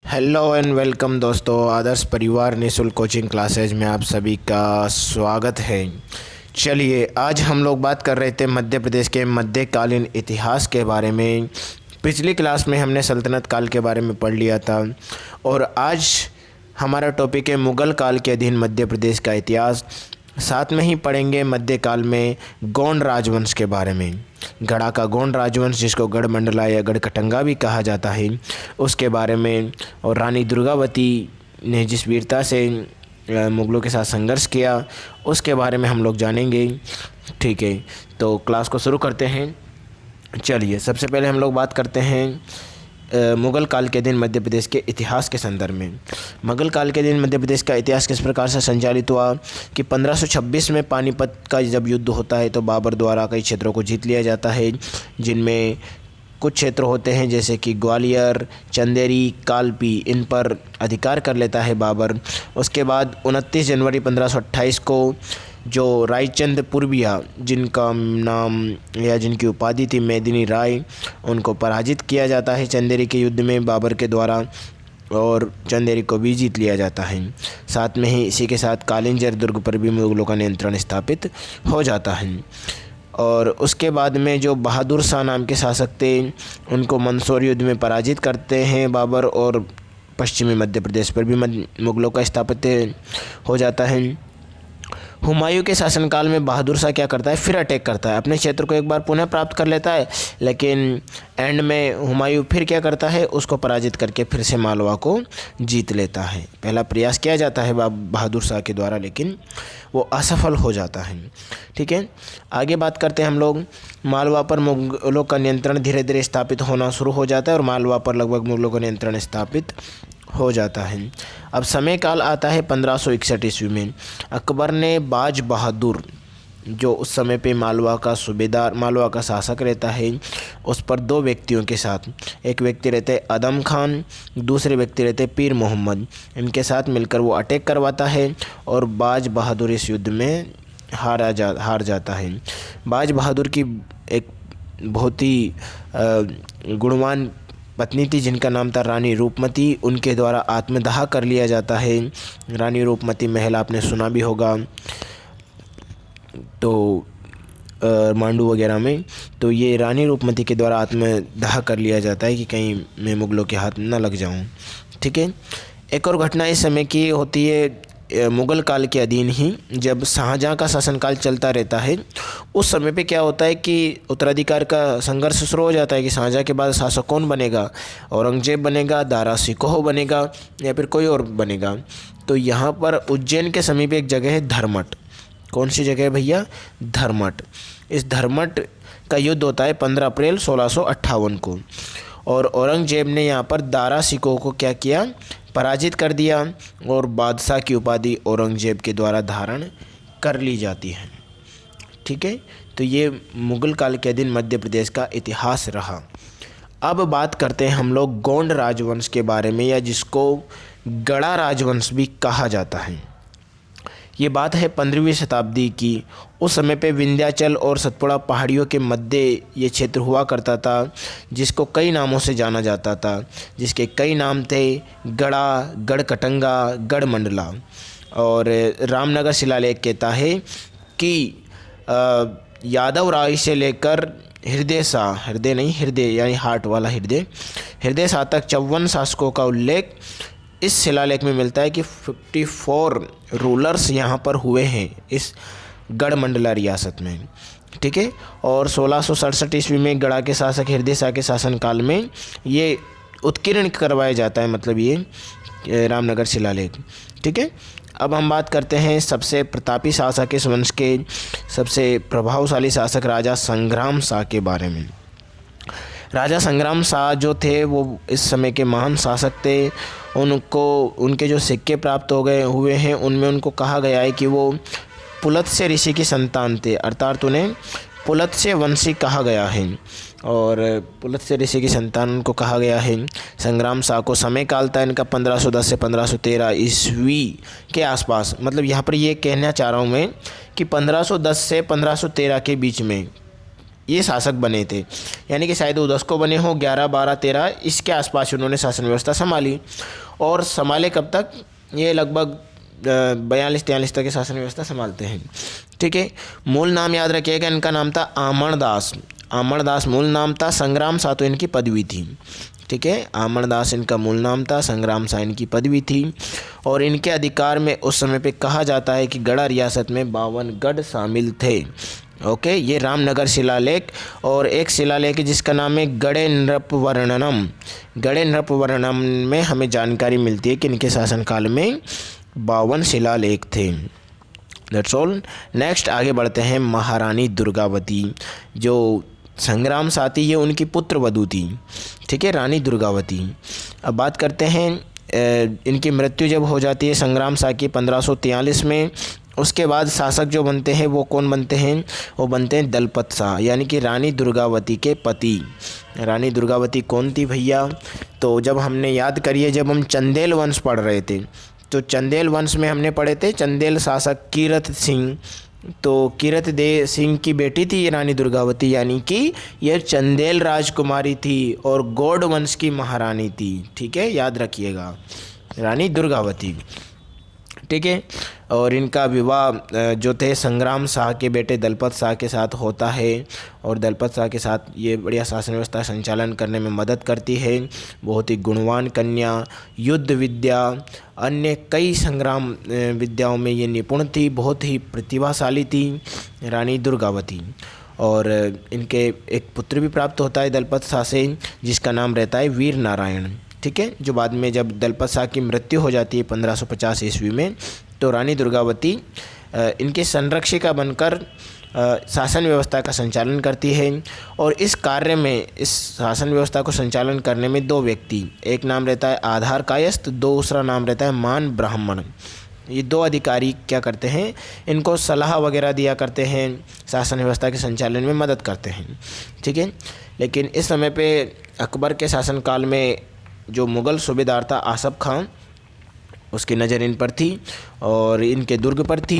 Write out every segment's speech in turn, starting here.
Hello and welcome दोस्तों, आदर्श परिवार निःशुल्क कोचिंग क्लासेज में आप सभी का स्वागत है। चलिए, आज हम लोग बात कर रहे थे मध्य प्रदेश के मध्यकालीन इतिहास के बारे में। पिछली क्लास में हमने सल्तनत काल के बारे में पढ़ लिया था और आज हमारा टॉपिक है मुग़ल काल के अधीन मध्य प्रदेश का इतिहास। साथ में ही पढ़ेंगे मध्यकाल में गोंड राजवंश के बारे में। गढ़ा का गोंड राजवंश, जिसको गढ़मंडला या गढ़कटंगा भी कहा जाता है, उसके बारे में, और रानी दुर्गावती ने जिस वीरता से मुग़लों के साथ संघर्ष किया उसके बारे में हम लोग जानेंगे। ठीक है, तो क्लास को शुरू करते हैं। चलिए, सबसे पहले हम लोग बात करते हैं मुग़ल काल के दिन मध्य प्रदेश के इतिहास के संदर्भ में। मुग़ल काल के दिन मध्य प्रदेश का इतिहास किस प्रकार से संचालित हुआ कि 1526 में पानीपत का जब युद्ध होता है तो बाबर द्वारा कई क्षेत्रों को जीत लिया जाता है, जिनमें कुछ क्षेत्र होते हैं जैसे कि ग्वालियर, चंदेरी, कालपी, इन पर अधिकार कर लेता है बाबर। उसके बाद 29 जनवरी 1528 को जो रायचंद पूर्विया, जिनका नाम या जिनकी उपाधि थी मेदिनी राय, उनको पराजित किया जाता है चंदेरी के युद्ध में बाबर के द्वारा, और चंदेरी को भी जीत लिया जाता है। साथ में ही इसी के साथ कालिंजर दुर्ग पर भी मुग़लों का नियंत्रण स्थापित हो जाता है। और उसके बाद में जो बहादुर शाह नाम के शासक थे, उनको मंदसौर युद्ध में पराजित करते हैं बाबर, और पश्चिमी मध्य प्रदेश पर भी मुग़लों का स्थापित हो जाता है। हुमायूं के शासनकाल में बहादुर शाह क्या करता है, फिर अटैक करता है, अपने क्षेत्र को एक बार पुनः प्राप्त कर लेता है, लेकिन एंड में हुमायूं फिर क्या करता है, उसको पराजित करके फिर से मालवा को जीत लेता है। पहला प्रयास किया जाता है बहादुर शाह के द्वारा, लेकिन वो असफल हो जाता है। ठीक है, आगे बात करते हैं हम लोग। मालवा पर मुग़लों का नियंत्रण धीरे धीरे स्थापित होना शुरू हो जाता है और मालवा पर लगभग मुग़लों का नियंत्रण स्थापित हो जाता है। अब समय काल आता है 1561 ईस्वी में। अकबर ने बाज बहादुर, जो उस समय पे मालवा का सूबेदार, मालवा का शासक रहता है, उस पर दो व्यक्तियों के साथ, एक व्यक्ति रहते आदम खान, दूसरे व्यक्ति रहते पीर मोहम्मद, इनके साथ मिलकर वो अटैक करवाता है और बाज बहादुर इस युद्ध में हार जाता है। बाज बहादुर की एक बहुत ही गुणवान पत्नी थी जिनका नाम था रानी रूपमती, उनके द्वारा आत्मदाह कर लिया जाता है। रानी रूपमती महल आपने सुना भी होगा, तो मांडू वगैरह में, तो ये रानी रूपमती के द्वारा आत्मदाह कर लिया जाता है कि कहीं मैं मुग़लों के हाथ न लग जाऊं। ठीक है, एक और घटना इस समय की होती है मुग़ल काल के अधीन ही, जब शाहजहाँ का शासनकाल चलता रहता है। उस समय पे क्या होता है कि उत्तराधिकार का संघर्ष शुरू हो जाता है कि शाहजहाँ के बाद शासक कौन बनेगा, औरंगजेब बनेगा, दारा सिकोह बनेगा, या फिर कोई और बनेगा। तो यहाँ पर उज्जैन के समीप एक जगह है धर्मट। कौन सी जगह है भैया? धर्मट। इस धर्मट का युद्ध होता है 15 अप्रैल 1658 को, और औरंगजेब ने यहाँ पर दारा सिकोह को क्या किया, पराजित कर दिया, और बादशाह की उपाधि औरंगजेब के द्वारा धारण कर ली जाती है। ठीक है, तो ये मुग़ल काल के दिन मध्य प्रदेश का इतिहास रहा। अब बात करते हैं हम लोग गोंड राजवंश के बारे में, या जिसको गड़ा राजवंश भी कहा जाता है। ये बात है 15वीं शताब्दी की। उस समय पे विंध्याचल और सतपुड़ा पहाड़ियों के मध्य ये क्षेत्र हुआ करता था, जिसको कई नामों से जाना जाता था, जिसके कई नाम थे गढ़ा, गढ़कटंगा, गढ़मंडला। और रामनगर शिलालेख कहता है कि यादव राय से लेकर हृदय यानी हार्ट वाला हृदय शाह तक 54 शासकों का उल्लेख इस शिलालेख में मिलता है कि 54 रूलर्स यहाँ पर हुए हैं इस गढ़मंडला रियासत में। ठीक है, और 1667 ईस्वी में गढ़ा के शासक हृदय शाह के शासनकाल में ये उत्कीर्ण करवाया जाता है, मतलब ये रामनगर शिलालेख। ठीक है, अब हम बात करते हैं सबसे प्रतापी शासक इस वंश के, सबसे प्रभावशाली शासक राजा संग्राम शाह के बारे में। राजा संग्राम शाह जो थे वो इस समय के महान शासक थे। उनके जो सिक्के प्राप्त हुए हैं उनमें उनको कहा गया है कि वो पुलत्स्य ऋषि की संतान थे, अर्थात उन्हें पुलत्स्य वंशी कहा गया है, और पुलत्स्य ऋषि की संतान उनको कहा गया है। संग्राम शाह को समय काल था इनका 1510 से 1513 ईस्वी के आसपास, मतलब यहाँ पर ये कहना चाह रहा हूँ मैं कि 1510 से 1513 के बीच में ये शासक बने थे, यानी कि शायद वो 10 को बने हों, 11, 12, 13 इसके आसपास उन्होंने शासन व्यवस्था संभाली। और संभाले कब तक? ये लगभग 42-43 तक के शासन व्यवस्था संभालते हैं। ठीक है, मूल नाम याद रखिएगा, इनका नाम था आमणदास। आमणदास मूल नाम था, संग्राम सा तो इनकी पदवी थी। ठीक है, आमणदास इनका मूल नाम था, संग्राम सा इनकी पदवी थी। और इनके अधिकार में उस समय पे कहा जाता है कि गढ़ा रियासत में 52 गढ़ शामिल थे। ओके, ये रामनगर शिलालेख और एक शिलालेख जिसका नाम है गढ़े नृपवर्णनम। गढ़े नृपवर्णनम में हमें जानकारी मिलती है कि इनके शासनकाल में 52 शिलालेख थे। That's all. नेक्स्ट आगे बढ़ते हैं। महारानी दुर्गावती जो संग्राम साथी, ये उनकी पुत्र वधू थी। ठीक है, रानी दुर्गावती। अब बात करते हैं, इनकी मृत्यु जब हो जाती है संग्राम सा की 1543 में, उसके बाद शासक जो बनते हैं वो कौन बनते हैं? वो बनते हैं दलपत शाह, यानी कि रानी दुर्गावती के पति। रानी दुर्गावती कौन थी भैया? तो जब हमने याद करिए, जब हम चंदेल वंश पढ़ रहे थे तो चंदेल वंश में हमने पढ़े थे चंदेल शासक कीरत सिंह। तो कीरत दे सिंह की बेटी थी ये रानी दुर्गावती, यानी कि ये चंदेल राजकुमारी थी और गौड़ वंश की महारानी थी। ठीक है, याद रखिएगा, रानी दुर्गावती। ठीक है, और इनका विवाह जो थे संग्राम शाह के बेटे दलपत शाह के साथ होता है और दलपत शाह के साथ ये बढ़िया शासन व्यवस्था संचालन करने में मदद करती है। बहुत ही गुणवान कन्या, युद्ध विद्या, अन्य कई संग्राम विद्याओं में ये निपुण थी, बहुत ही प्रतिभाशाली थी रानी दुर्गावती। और इनके एक पुत्र भी प्राप्त होता है दलपत शाह से, जिसका नाम रहता है वीर नारायण। ठीक है, जो बाद में जब दलपत शाह की मृत्यु हो जाती है 1550 ईस्वी में, तो रानी दुर्गावती इनके संरक्षिका बनकर शासन व्यवस्था का संचालन करती है। और इस कार्य में, इस शासन व्यवस्था को संचालन करने में 2 व्यक्ति, एक नाम रहता है आधार कायस्थ, दूसरा नाम रहता है मान ब्राह्मण। ये 2 अधिकारी क्या करते हैं? इनको सलाह वगैरह दिया करते हैं, शासन व्यवस्था के संचालन में मदद करते हैं। ठीक है, लेकिन इस समय पे अकबर के शासनकाल में जो मुग़ल सूबेदार था आसफ़ खां, उसकी नज़र इन पर थी और इनके दुर्ग पर थी।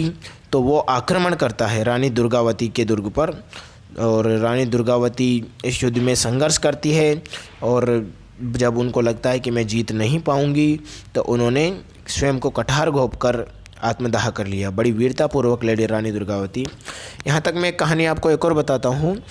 तो वो आक्रमण करता है रानी दुर्गावती के दुर्ग पर, और रानी दुर्गावती इस युद्ध में संघर्ष करती है। और जब उनको लगता है कि मैं जीत नहीं पाऊंगी, तो उन्होंने स्वयं को कठार घोंपकर आत्मदाह कर लिया। बड़ी वीरतापूर्वक लड़ी रानी दुर्गावती। यहाँ तक मैं कहानी आपको एक और बताता हूँ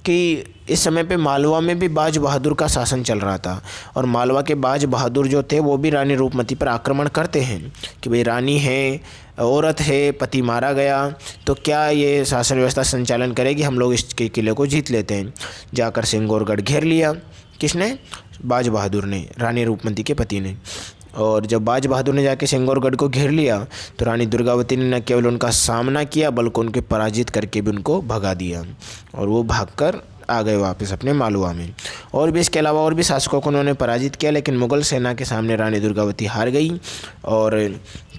कि इस समय पे मालवा में भी बाज बहादुर का शासन चल रहा था, और मालवा के बाज बहादुर जो थे वो भी रानी रूपमती पर आक्रमण करते हैं कि भाई रानी है, औरत है, पति मारा गया, तो क्या ये शासन व्यवस्था संचालन करेगी, हम लोग इसके किले को जीत लेते हैं। जाकर सिंगौरगढ़ घेर लिया। किसने? बाज बहादुर ने, रानी रूपमती के पति ने। और जब बाज बहादुर ने जाके सिंगौरगढ़ को घेर लिया, तो रानी दुर्गावती ने न केवल उनका सामना किया बल्कि उनके पराजित करके भी उनको भगा दिया, और वो भागकर आ गए वापस अपने मालवा में। और भी इसके अलावा और भी शासकों को उन्होंने पराजित किया, लेकिन मुग़ल सेना के सामने रानी दुर्गावती हार गई और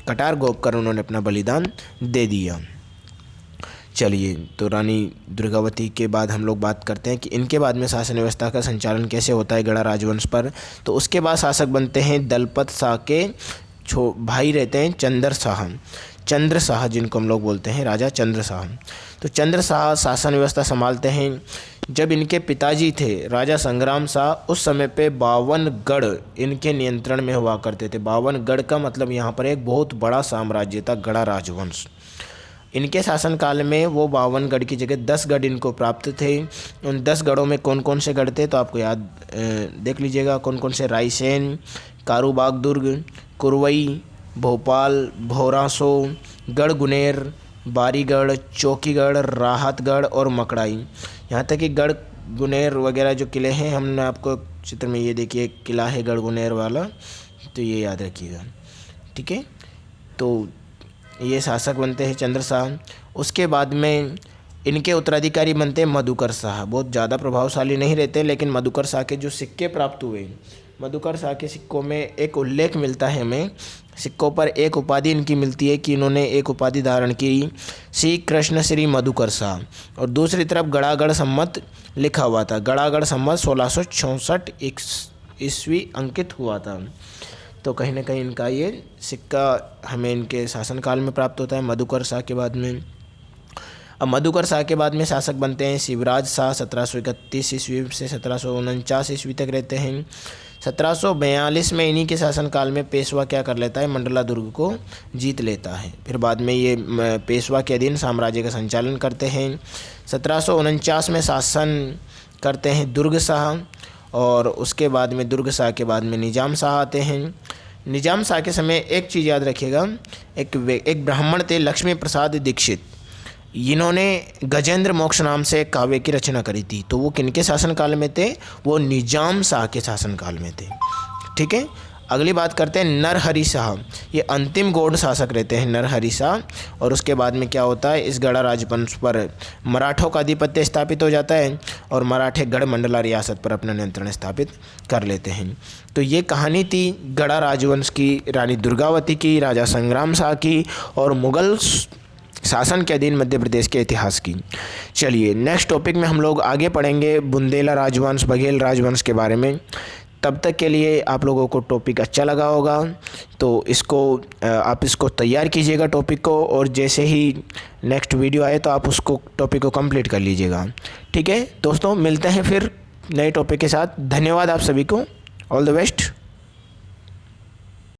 कटार घोंपकर उन्होंने अपना बलिदान दे दिया। चलिए, तो रानी दुर्गावती के बाद हम लोग बात करते हैं कि इनके बाद में शासन व्यवस्था का संचालन कैसे होता है गढ़ा राजवंश पर। तो उसके बाद शासक बनते हैं दलपत शाह के भाई रहते हैं चंद्र शाह। चंद्र शाह जिनको हम लोग बोलते हैं राजा चंद्र शाह। तो चंद्र शाह शासन व्यवस्था संभालते हैं। जब इनके पिताजी थे राजा संग्राम शाह, उस समय पे 52 गढ़ इनके नियंत्रण में हुआ करते थे। 52 गढ़ का मतलब यहाँ पर एक बहुत बड़ा साम्राज्य था गढ़ा राजवंश। इनके शासनकाल में वो 52 गढ़ की जगह 10 गढ़ इनको प्राप्त थे। उन 10 गढ़ों में कौन कौन से गढ़ थे तो आपको याद देख लीजिएगा कौन कौन से। रायसेन, कारूबाग दुर्ग, कुरवई, भोपाल, भोरासो, गढ़ गुनेर, बारीगढ़, चौकीगढ़, राहतगढ़ और मकड़ाई। यहाँ तक कि गढ़ गुनेर वगैरह जो किले हैं, हमने आपको चित्र में ये देखिए किला है गढ़ गुनेर वाला, तो ये याद रखिएगा। ठीक है, तो ये शासक बनते हैं चंद्र शाह। उसके बाद में इनके उत्तराधिकारी बनते हैं मधुकर शाह। बहुत ज़्यादा प्रभावशाली नहीं रहते, लेकिन मधुकर शाह के जो सिक्के प्राप्त हुए, मधुकर शाह के सिक्कों में एक उल्लेख मिलता है हमें। सिक्कों पर एक उपाधि इनकी मिलती है कि इन्होंने एक उपाधि धारण की, श्री कृष्ण श्री मधुकर शाह, और दूसरी तरफ गड़ागढ़ सम्मत लिखा हुआ था। गड़ागढ़ सम्मत 1666 ईस्वी अंकित हुआ था। तो कहीं ना कहीं इनका ये सिक्का हमें इनके शासनकाल में प्राप्त होता है मधुकर शाह के बाद में। अब मधुकर शाह के बाद में शासक बनते हैं शिवराज शाह, 1731 ईस्वी से 1749 ईस्वी तक रहते हैं। 1742 में इन्हीं के शासनकाल में पेशवा क्या कर लेता है, मंडला दुर्ग को जीत लेता है। फिर बाद में ये पेशवा के अधीन साम्राज्य का संचालन करते हैं। 1749 में शासन करते हैं दुर्ग शाह, और उसके बाद में दुर्ग शाह के बाद में निजाम शाह आते हैं। निजाम शाह के समय एक चीज़ याद रखिएगा, एक ब्राह्मण थे लक्ष्मी प्रसाद दीक्षित, इन्होंने गजेंद्र मोक्ष नाम से एक काव्य की रचना करी थी। तो वो किनके शासनकाल में थे, वो निजाम शाह के शासनकाल में थे। ठीक है, अगली बात करते हैं नरहरि शाह। ये अंतिम गौड़ शासक रहते हैं नरहरि शाह। और उसके बाद में क्या होता है, इस गढ़ा राजवंश पर मराठों का आधिपत्य स्थापित हो जाता है और मराठे गढ़ मंडला रियासत पर अपना नियंत्रण स्थापित कर लेते हैं। तो ये कहानी थी गढ़ा राजवंश की, रानी दुर्गावती की, राजा संग्राम शाह की और मुग़ल शासन के अधीन मध्य प्रदेश के इतिहास की। चलिए नेक्स्ट टॉपिक में हम लोग आगे पढ़ेंगे बुंदेला राजवंश, बघेल राजवंश के बारे में। तब तक के लिए आप लोगों को टॉपिक अच्छा लगा होगा तो आप इसको तैयार कीजिएगा टॉपिक को, और जैसे ही नेक्स्ट वीडियो आए तो आप उसको टॉपिक को कंप्लीट कर लीजिएगा। ठीक है दोस्तों, मिलते हैं फिर नए टॉपिक के साथ। धन्यवाद आप सभी को, ऑल द बेस्ट।